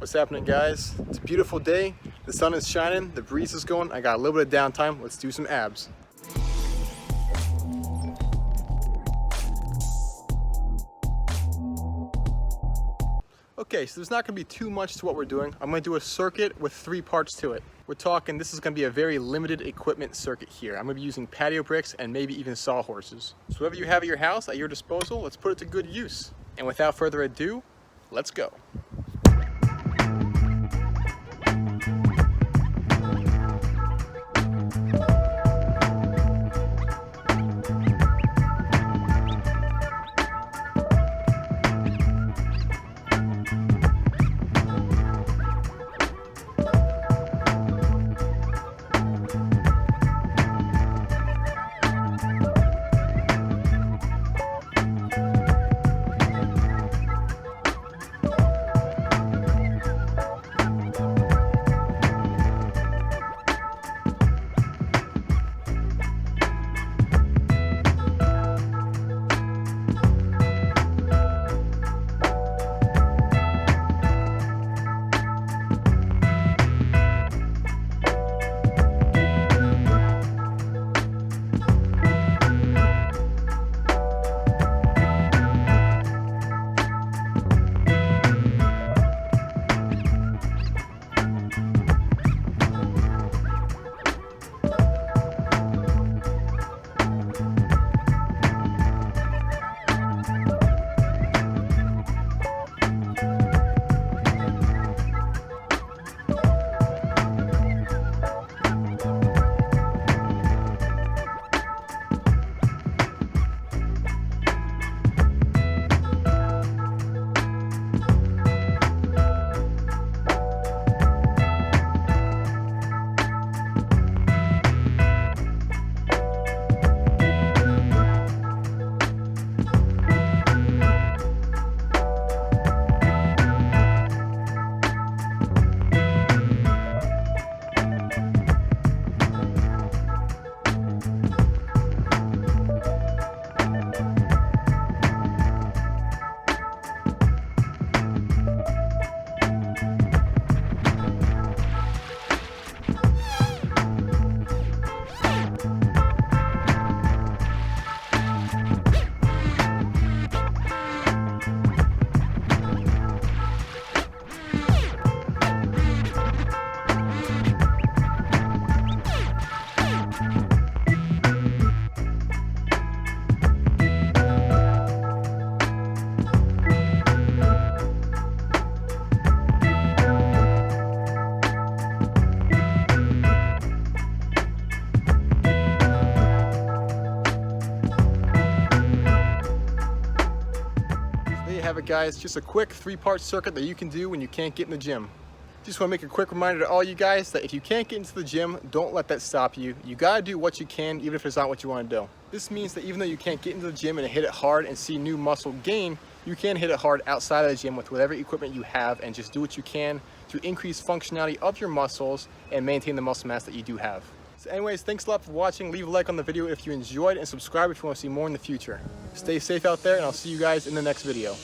What's happening, guys? It's a beautiful day. The sun is shining, the breeze is going. I got a little bit of downtime. Let's do some abs. Okay, so there's not going to be too much to what we're doing. I'm going to do a circuit with 3 parts to it. We're talking, this is going to be a very limited equipment circuit here. I'm going to be using patio bricks and maybe even sawhorses. So whatever you have at your house, at your disposal, let's put it to good use. And without further ado, let's go. Have it, guys. Just a quick 3-part circuit that you can do when you can't get in the gym. Just want to make a quick reminder to all you guys that if you can't get into the gym, don't let that stop you. You gotta do what you can, even if it's not what you want to do. This means that even though you can't get into the gym and hit it hard and see new muscle gain, you can hit it hard outside of the gym with whatever equipment you have, and just do what you can to increase functionality of your muscles and maintain the muscle mass that you do have. So anyways, thanks a lot for watching. Leave a like on the video if you enjoyed, and subscribe if you want to see more in the future. Stay safe out there, and I'll see you guys in the next video.